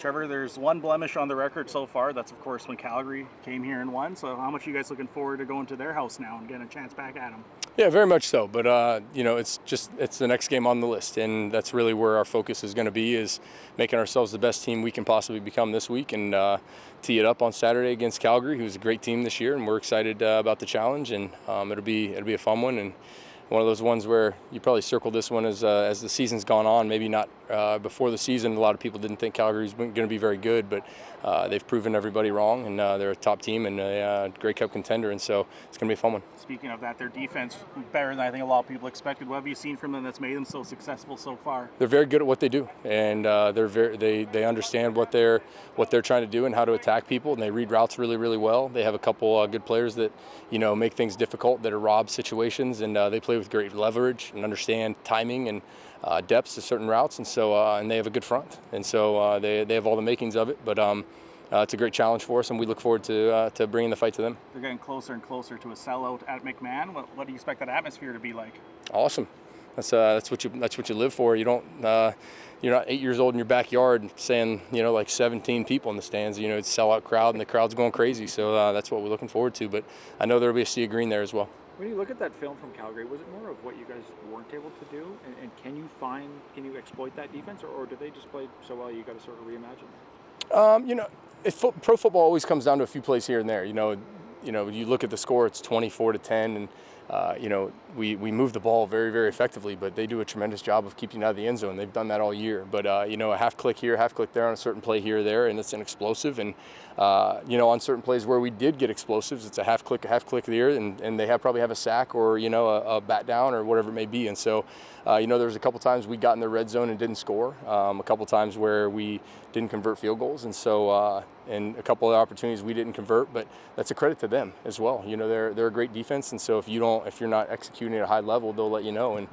Trevor, there's one blemish on the record so far. That's, of course, when Calgary came here and won. So how much are you guys looking forward to going to their house now and getting a chance back at them? Yeah, very much so. But, it's the next game on the list. And that's really where our focus is going to be, is making ourselves the best team we can possibly become this week and tee it up on Saturday against Calgary, who's a great team this year. And we're excited about the challenge. And it'll be a fun one. And one of those ones where you probably circle this one as the season's gone on. Maybe not before the season. A lot of people didn't think Calgary's going to be very good, but they've proven everybody wrong, and they're a top team and a Grey Cup contender, and so it's going to be a fun one. Speaking of that, their defense better than I think a lot of people expected. What have you seen from them that's made them so successful so far? They're very good at what they do, and they understand what they're trying to do and how to attack people, and they read routes really, really well. They have a couple good players that make things difficult, that are rob situations, and they play with great leverage and understand timing and depths to certain routes, and so and they have a good front, and so they have all the makings of it. But it's a great challenge for us, and we look forward to bringing the fight to them. They're getting closer and closer to a sellout at McMahon. What do you expect that atmosphere to be like? Awesome. That's what you live for. You don't you're not 8 years old in your backyard saying like 17 people in the stands. It's a sellout crowd, and the crowd's going crazy. So that's what we're looking forward to. But I know there'll be a sea of green there as well. When you look at that film from Calgary, was it more of what you guys weren't able to do? And can you exploit that defense, or do they just play so well you got to sort of reimagine? Pro football always comes down to a few plays here and there. You look at the score; it's 24-10, and we move the ball very, very effectively. But they do a tremendous job of keeping it out of the end zone. They've done that all year. But a half click here, half click there on a certain play here or there, and it's an explosive. And on certain plays where we did get explosives, it's a half click there, and they probably have a sack or a bat down or whatever it may be. And so there was a couple times we got in the red zone and didn't score. A couple times where we didn't convert field goals, and so and a couple of opportunities we didn't convert. But that's a credit to them as well. They're a great defense, and so if you're not executing at a high level, they'll let you know, and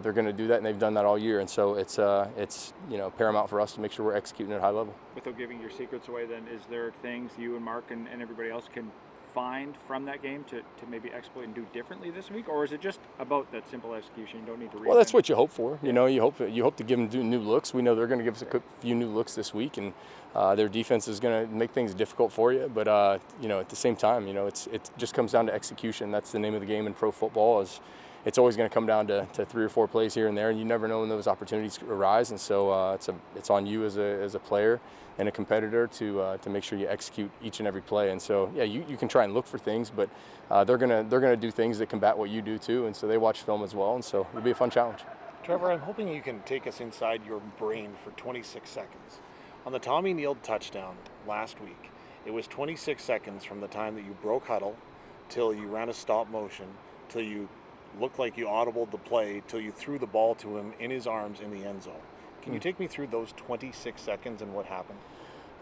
they're going to do that, and they've done that all year. And so it's paramount for us to make sure we're executing at a high level. Without giving your secrets away, then, is there things you and Mark and everybody else can find from that game to maybe exploit and do differently this week, or is it just about that simple execution? You don't need to. Well, that's what you hope for. You hope to give them new looks. We know they're going to give us a few new looks this week, and their defense is going to make things difficult for you. But at the same time, it just comes down to execution. That's the name of the game in pro football. It's always going to come down to 3 or 4 plays here and there, and you never know when those opportunities arise. And so it's on you as a player and a competitor to make sure you execute each and every play. And so you can try and look for things, but they're gonna do things that combat what you do too. And so they watch film as well, and so it'll be a fun challenge. Trevor, I'm hoping you can take us inside your brain for 26 seconds. On the Tommy Neal touchdown last week, it was 26 seconds from the time that you broke huddle till you ran a stop motion, till you looked like you audibled the play, till you threw the ball to him in his arms in the end zone. Can you take me through those 26 seconds and what happened?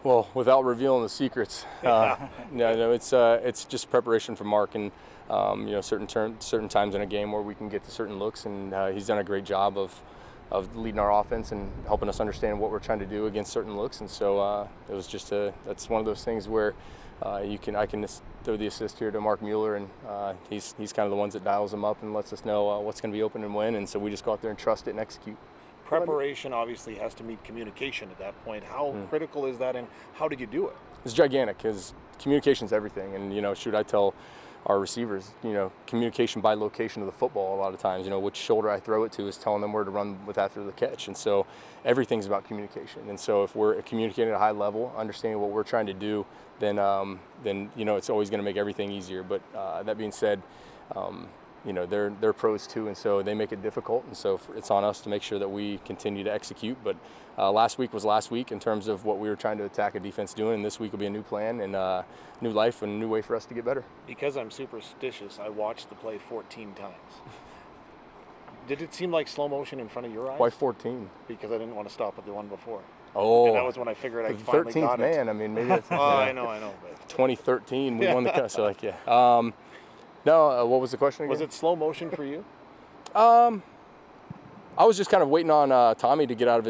Well, without revealing the secrets, it's just preparation for Mark, and certain times in a game where we can get to certain looks, and he's done a great job of leading our offense and helping us understand what we're trying to do against certain looks. And so it was just that's one of those things where I can throw the assist here to Mark Mueller, and he's kind of the ones that dials them up and lets us know what's going to be open and when. And so we just go out there and trust it and execute. Preparation obviously has to meet communication at that point. How critical is that, and how did you do it? It's gigantic, because communication is everything. And I tell our receivers, communication by location of the football. A lot of times, which shoulder I throw it to is telling them where to run with after the catch. And so everything's about communication. And so if we're communicating at a high level, understanding what we're trying to do, then it's always going to make everything easier. But that being said, they're pros too, and so they make it difficult, and so it's on us to make sure that we continue to execute. But last week was last week in terms of what we were trying to attack a defense doing, and this week will be a new plan and new life and a new way for us to get better. Because I'm superstitious, I watched the play 14 times. Did it seem like slow motion in front of your eyes? Why 14? Because I didn't want to stop at the one before. Oh, and that was when I figured I finally got it. 13th man. I mean, maybe it's. I know. But 2013, we won the cup. So No, what was the question again? Was it slow motion for you? I was just kind of waiting on Tommy to get out of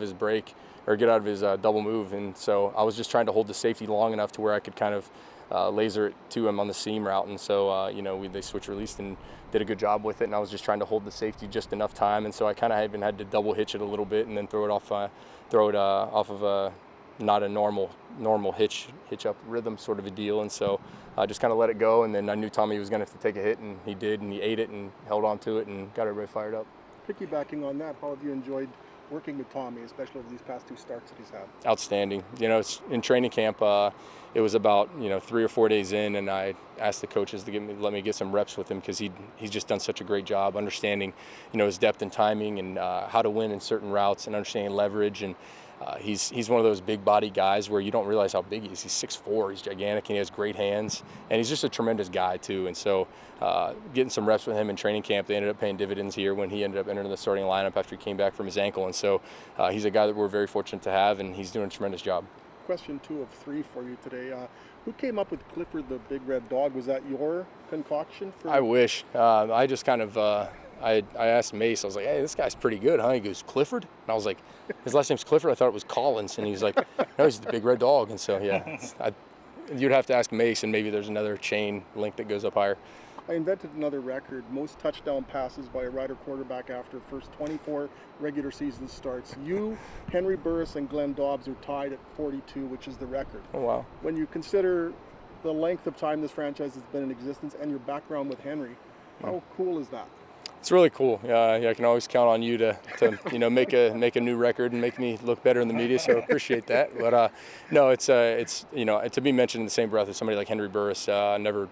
his break or get out of his double move, and so I was just trying to hold the safety long enough to where I could kind of laser it to him on the seam route, and so they switch released and did a good job with it, and I was just trying to hold the safety just enough time, and so I kind of even had to double hitch it a little bit and then throw it off of not a normal hitch up rhythm sort of a deal. And so I just kind of let it go. And then I knew Tommy was going to have to take a hit, and he did, and he ate it and held on to it and got everybody fired up. Piggybacking on that, how have you enjoyed working with Tommy, especially over these past 2 starts that he's had? Outstanding. You know, it's in training camp. It was about 3 or 4 days in, and I asked the coaches to let me get some reps with him because he's just done such a great job understanding, his depth and timing and how to win in certain routes and understanding leverage. And he's one of those big body guys where you don't realize how big he is. He's 6'4", he's gigantic, and he has great hands, and he's just a tremendous guy too. And so getting some reps with him in training camp, they ended up paying dividends here when he ended up entering the starting lineup after he came back from his ankle. And so he's a guy that we're very fortunate to have, and he's doing a tremendous job. Question 2 of 3 for you today. Who came up with Clifford the Big Red Dog? Was that your concoction? I wish. I just kind of I asked Mace, I was like, hey, this guy's pretty good, huh? He goes, Clifford? And I was like, his last name's Clifford? I thought it was Collins. And he was like, no, he's the Big Red Dog. And so, yeah, you'd have to ask Mace, and maybe there's another chain link that goes up higher. I invented another record, most touchdown passes by a Rider quarterback after first 24 regular season starts. You, Henry Burris, and Glenn Dobbs are tied at 42, which is the record. Oh, wow. When you consider the length of time this franchise has been in existence and your background with Henry, how cool is that? It's really cool. Yeah, I can always count on you to make a new record and make me look better in the media. So appreciate that. But no, it's to be mentioned in the same breath as somebody like Henry Burris. Never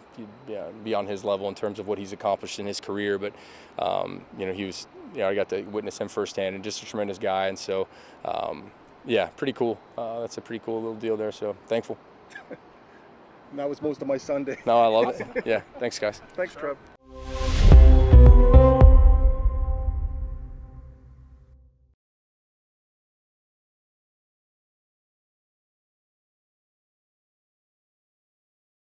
be on his level in terms of what he's accomplished in his career. But he was. I got to witness him firsthand, and just a tremendous guy. And so, pretty cool. That's a pretty cool little deal there. So thankful. And that was most of my Sunday. No, I love it. Yeah, thanks, guys. Thanks, Trev.